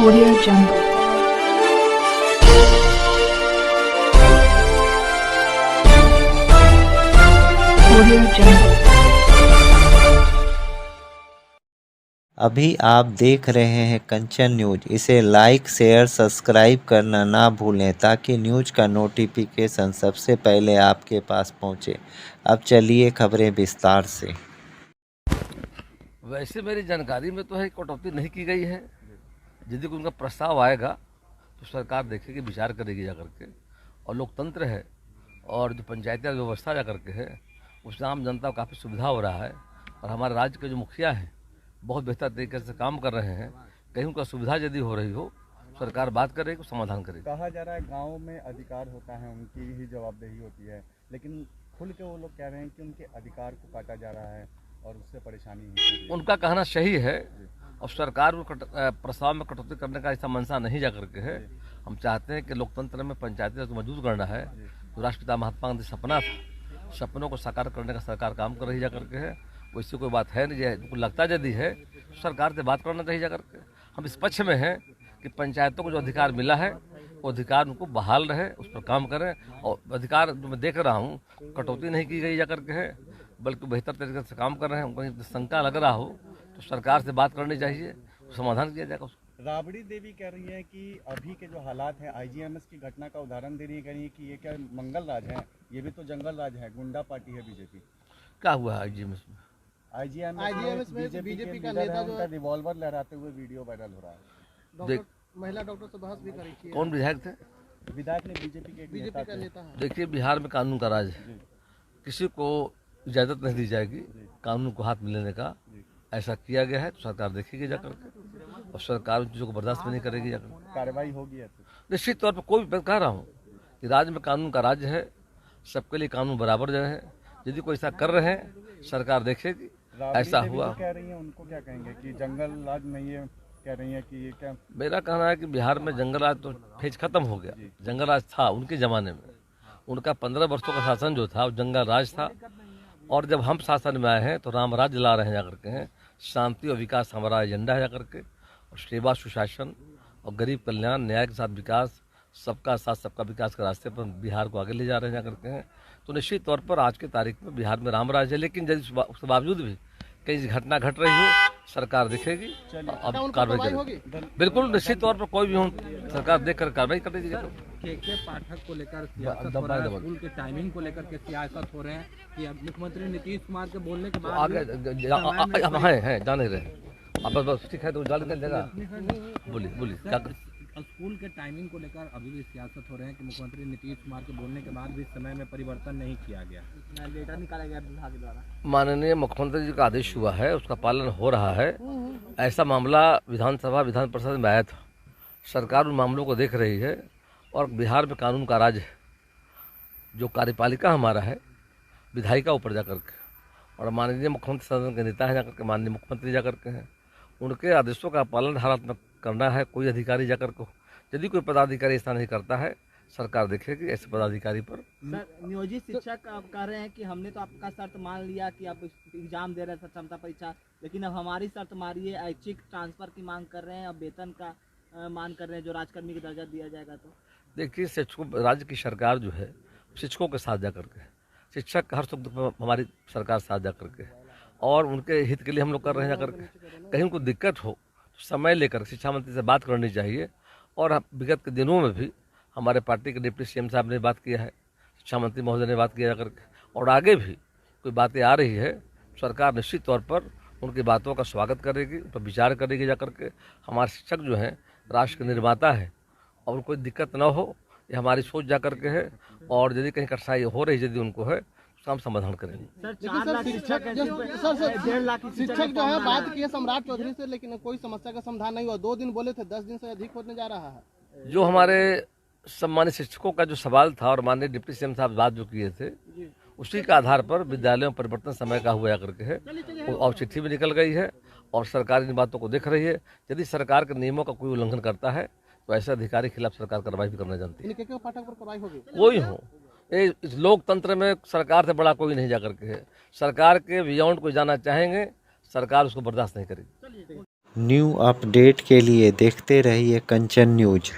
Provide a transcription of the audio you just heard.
Audio Jungle. Audio Jungle. अभी आप देख रहे हैं कंचन न्यूज। इसे लाइक शेयर सब्सक्राइब करना ना भूलें ताकि न्यूज का नोटिफिकेशन सबसे पहले आपके पास पहुंचे। अब चलिए खबरें विस्तार से। वैसे मेरी जानकारी में तो है कटौती नहीं की गई है। यदि कोई उनका प्रस्ताव आएगा तो सरकार देखेगी, विचार करेगी जा करके। और लोकतंत्र है और जो पंचायती राज व्यवस्था जा करके है उससे आम जनता को काफ़ी सुविधा हो रहा है। और हमारे राज्य के जो मुखिया हैं बहुत बेहतर तरीके से काम कर रहे हैं। कहीं उनका सुविधा यदि हो रही हो सरकार बात करेगी, समाधान करेगी। कहा जा रहा है गाँव में अधिकार होता है, उनकी ही जवाबदेही होती है, लेकिन खुल के वो लोग कह रहे हैं कि उनके अधिकार को काटा जा रहा है और उससे परेशानी हो रही है। उनका कहना सही है और सरकार को प्रस्ताव में कटौती करने का ऐसा मंशा नहीं जा करके है। हम चाहते हैं कि लोकतंत्र में पंचायती राज को मजबूत करना है। जो राष्ट्रपिता महात्मा गांधी सपना था, सपनों को साकार करने का सरकार काम कर रही जा करके है। वैसी कोई बात है नहीं, उनको लगता यदि है तो सरकार से बात करना चाहिए जा करके। हम इस पक्ष में हैं कि पंचायतों को जो अधिकार मिला है वो अधिकार उनको बहाल रहे, उस पर काम करें। और अधिकार जो मैं देख रहा हूँ कटौती नहीं की गई जा करके है, बल्कि बेहतर तरीके से काम कर रहे हैं। कहीं शंका लग रहा हो तो सरकार से बात करनी चाहिए, समाधान किया जाएगा उसको। राबड़ी देवी कह रही है कि अभी के जो हालात हैं आईजीएमएस की घटना का उदाहरण दे रही है, कह रही है कि ये क्या मंगल राज है, ये भी तो जंगल राज है, गुंडा पार्टी है बीजेपी। क्या हुआ है आईजीएमएस में? आईजीएमएस में बीजेपी का नेता जो है रिवॉल्वर लहराते हुए वीडियो वायरल हो रहा है। महिला डॉक्टर से बहस भी करी थी। कौन विधायक थे? विधायक ने बीजेपी का नेता है। देखिए, बिहार में कानून का राज है, किसी को इजाज़त नहीं दी जाएगी कानून को हाथ में लेने का। ऐसा किया गया है तो सरकार देखेगी जा करके और सरकार उन चीज़ों को बर्दाश्त भी नहीं करेगी जा करके। कार्रवाई होगी निश्चित तौर पर। कोई मैं कह रहा हूँ कि राज्य में कानून का राज्य है, सबके लिए कानून बराबर जो है। यदि कोई ऐसा कर रहे हैं सरकार देखेगी। ऐसा हुआ कह रही है, उनको क्या कहेंगे कि जंगल राज नहीं है, कह रही है कि ये क्या। मेरा कहना है कि बिहार में जंगल राज तो फेज खत्म हो गया। जंगल राज था उनके ज़माने में, उनका 15 वर्षों का शासन जो था वो जंगल राज था। और जब हम शासन में आए हैं तो राम राज्य ला रहे हैं जा करके हैं। शांति और विकास हमारा एजेंडा है जा करके, और सेवा सुशासन और गरीब कल्याण न्याय के साथ विकास, सबका साथ सबका विकास के रास्ते पर बिहार को आगे ले जा रहे हैं जा करके हैं। तो निश्चित तौर पर आज की तारीख में बिहार में राम राज है। लेकिन यदि उसके बावजूद भी कहीं घटना घट रही हो सरकार देखेगी और कार्रवाई करेगी। बिल्कुल निश्चित तौर पर कोई भी हो सरकार देख कर कार्रवाई करेगी। के पाठक को लेकर सियासत हो रहा है, स्कूल के टाइमिंग को लेकर के सियासत हो रहे हैं कि अब मुख्यमंत्री नीतीश कुमार के बोलने के बाद आगे हैं जाने रहे। अब बस ठीक है तो जाने देगा। बोलिए क्या स्कूल के टाइमिंग को लेकर अभी भी सियासत हो रहे हैं कि मुख्यमंत्री नीतीश कुमार के बोलने के बाद भी समय में परिवर्तन नहीं किया गया, डेटा निकाला गया विभाग द्वारा। माननीय मुख्यमंत्री जी का आदेश हुआ है, उसका पालन हो रहा है। ऐसा मामला विधानसभा विधान परिषद में आया था, सरकार उन मामलों को देख रही है। और बिहार में कानून का राज है, जो कार्यपालिका हमारा है विधायिका ऊपर जा करके, और माननीय मुख्यमंत्री सदन के नेता हैं जा करके, माननीय मुख्यमंत्री जा करके हैं, उनके आदेशों का पालन हर हालत में करना है। कोई अधिकारी जाकर को यदि कोई पदाधिकारी ऐसा नहीं करता है सरकार देखेगी ऐसे पदाधिकारी पर। सर, नियोजित शिक्षक आप कह रहे हैं कि हमने तो आपका शर्त मान लिया कि आप एग्जाम दे रहे हैं क्षमता परीक्षा, लेकिन अब हमारी शर्त मारिए, ऐच्छिक ट्रांसफर की मांग कर रहे हैं, अब वेतन का मांग कर रहे हैं, जो राजकर्मी का दर्जा दिया जाएगा। तो देखिए, शिक्षकों राज्य की सरकार जो है शिक्षकों के साथ जा करके, शिक्षक हर सुख दुख में हमारी सरकार साथ जा करके, और उनके हित के लिए हम लोग कर रहे हैं जा करके। कहीं उनको दिक्कत हो समय लेकर शिक्षा मंत्री से बात करनी चाहिए। और विगत के दिनों में भी हमारे पार्टी के डिप्टी सीएम साहब ने बात किया है, शिक्षा मंत्री महोदय ने बात किया जा करके, और आगे भी कोई बातें आ रही है सरकार निश्चित तौर पर उनकी बातों का स्वागत करेगी, उन पर विचार करेगी जा करके। हमारे शिक्षक जो हैं राष्ट्र के निर्माता है और कोई दिक्कत ना हो ये हमारी सोच जा करके है। और यदि कहीं कठिनाई हो रही यदि उनको है हम समाधान करेंगे। शिक्षक जो है बात किए सम्राट चौधरी से, लेकिन कोई समस्या का समाधान नहीं हुआ। 2 दिन बोले थे, 10 दिन से अधिक होने जा रहा है। जो हमारे सम्मानित शिक्षकों का जो सवाल था और माननीय डिप्टी सीएम साहब बात जो किए थे उसी के आधार पर विद्यालयों में परिवर्तन समय का हुआ करके है, और चिट्ठी भी निकल गई है और सरकार इन बातों को देख रही है। यदि सरकार के नियमों का कोई उल्लंघन करता है तो ऐसे अधिकारी के खिलाफ सरकार कार्रवाई भी करना जानती है। पाठक पर कार्रवाई होगी, कोई हो। इस लोकतंत्र में सरकार से बड़ा कोई नहीं जा करके है। सरकार के बियॉन्ड कोई जाना चाहेंगे सरकार उसको बर्दाश्त नहीं करेगी। न्यू अपडेट के लिए देखते रहिए कंचन न्यूज।